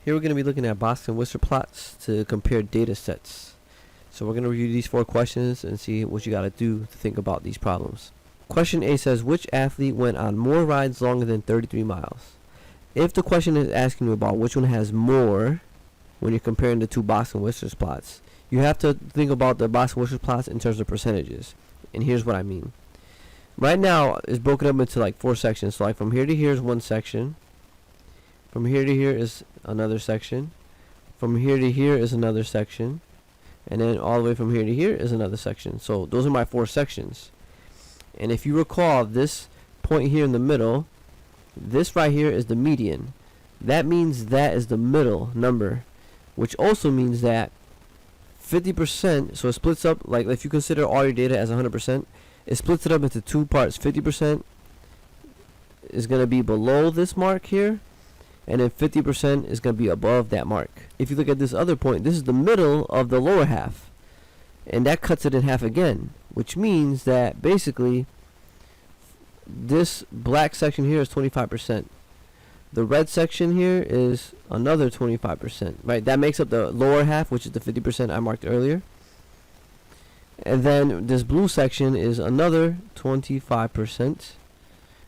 Here we're going to be looking at box and whisker plots to compare data sets. So we're going to review these 4 questions and see what you got to do to think about these problems. Question A says, which athlete went on more rides longer than 33 miles? If the question is asking you about which one has more when you're comparing the two box and whiskers plots, you have to think about the box and whiskers plots in terms of percentages. And here's what I mean. Right now, it's broken up into like 4 sections. So like from here to here is one section. From here to here is another section. From here to here is another section. And then all the way from here to here is another section. So those are my 4 sections. And if you recall, this point here in the middle, this right here is the median. That means that is the middle number, which also means that 50%, so it splits up, like if you consider all your data as 100%, it splits it up into 2 parts. 50% is going to be below this mark here, and then 50% is going to be above that mark. If you look at this other point, this is the middle of the lower half, and that cuts it in half again, which means that basically this black section here is 25%. The red section here is another 25%, right? That makes up the lower half, which is the 50% I marked earlier. And then this blue section is another 25%.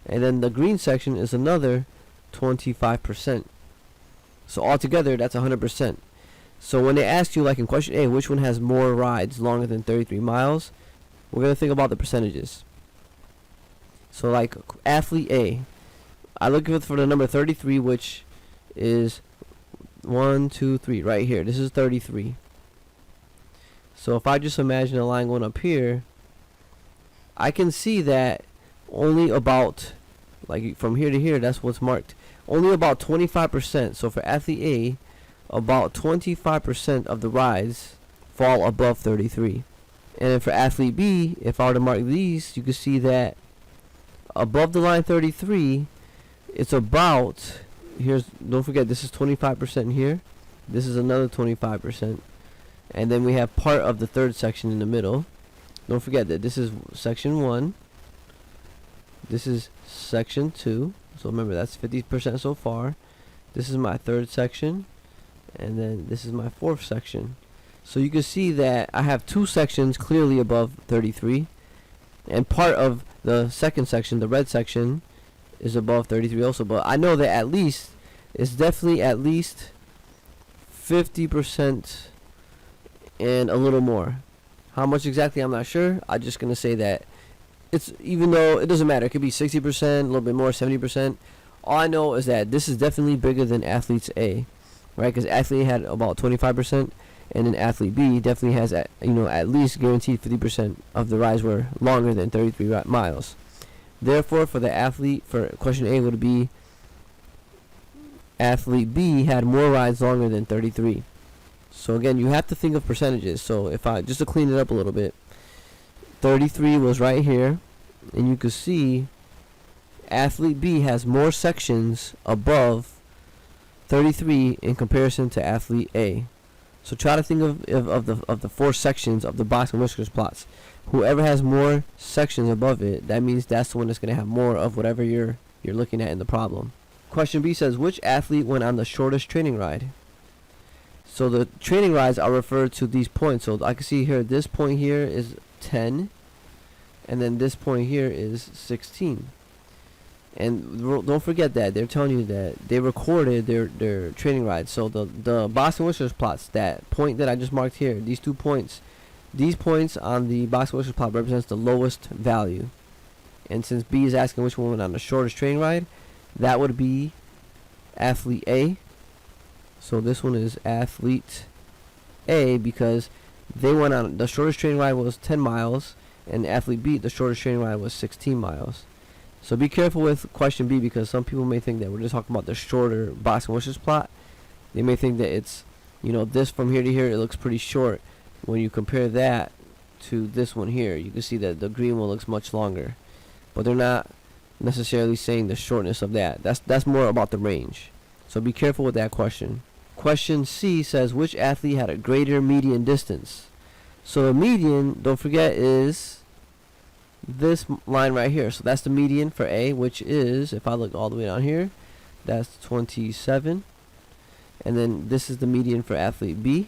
And then the green section is another 25%. So altogether, that's 100%. So when they ask you, like in question A, which one has more rides longer than 33 miles, we're going to think about the percentages. So like athlete A, I look for the number 33, which is 1, 2, 3, right here. This is 33. So if I just imagine a line going up here, I can see that only about, like from here to here, that's what's marked. Only about 25%. So for athlete A, about 25% of the rides fall above 33. And then for athlete B, if I were to mark these, you can see that above the line 33, it's about, don't forget, this is 25% here. This is another 25%. And then we have part of the third section in the middle. Don't forget that this is section 1. This is section 2. So remember, that's 50% so far. This is my third section. And then this is my fourth section. So you can see that I have 2 sections clearly above 33. And part of the second section, the red section, is above 33 also. But I know that at least, it's definitely at least 50% and a little more. How much exactly, I'm not sure. I'm just going to say that it's, even though it doesn't matter, it could be 60%, a little bit more, 70%. All I know is that this is definitely bigger than athletes A, right? Because athlete had about 25%, and then athlete B definitely has, at least guaranteed 50% of the rides were longer than 33 miles. Therefore, for the athlete, for question A would be athlete B had more rides longer than 33. So again, you have to think of percentages. So if I, just to clean it up a little bit, 33 was right here, and you can see athlete B has more sections above 33 in comparison to athlete A. So try to think of the 4 sections of the box and whiskers plots. Whoever has more sections above it, that means that's the one that's going to have more of whatever you're looking at in the problem. Question B says, which athlete went on the shortest training ride? So the training rides are referred to these points. So I can see here, this point here is 10, and then this point here is 16. And don't forget that they're telling you that they recorded their training rides. So the box and whiskers plots, that point that I just marked here, these 2 points, these points on the box and whiskers plot represents the lowest value. And since B is asking which one went on the shortest training ride, that would be athlete A. So this one is athlete A because they went on, the shortest training ride was 10 miles, and athlete B, the shortest training ride was 16 miles. So be careful with question B, because some people may think that we're just talking about the shorter box and whiskers plot. They may think that it's, this from here to here, it looks pretty short. When you compare that to this one here, you can see that the green one looks much longer. But they're not necessarily saying the shortness of that. That's more about the range. So be careful with that question. Question C says, which athlete had a greater median distance? So the median, don't forget, is this line right here. So that's the median for A, which is, if I look all the way down here, that's 27. and then this is the median for athlete B,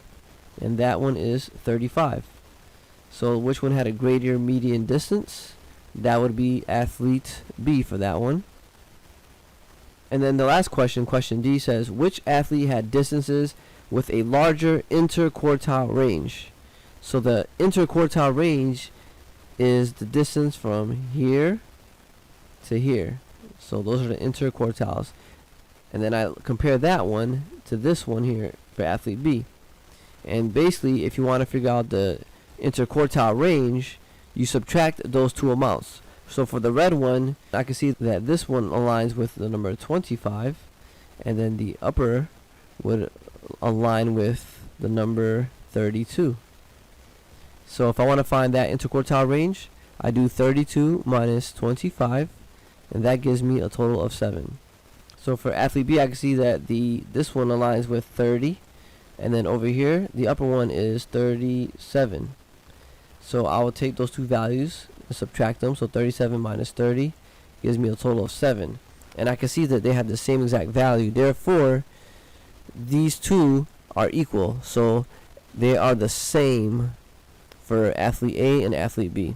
and that one is 35. So which one had a greater median distance? That would be athlete B for that one. And then the last question, question D, says which athlete had distances with a larger interquartile range? So the interquartile range is the distance from here to here. So those are the interquartiles. And then I compare that one to this one here for athlete B. And basically, if you want to figure out the interquartile range, you subtract those two amounts. So for the red one, I can see that this one aligns with the number 25, and then the upper would align with the number 32. So if I want to find that interquartile range, I do 32 minus 25, and that gives me a total of 7. So for athlete B, I can see that this one aligns with 30, and then over here the upper one is 37. So I will take those two values and subtract them. So 37 minus 30 gives me a total of 7, and I can see that they have the same exact value. Therefore, these two are equal, so they are the same for athlete A and athlete B.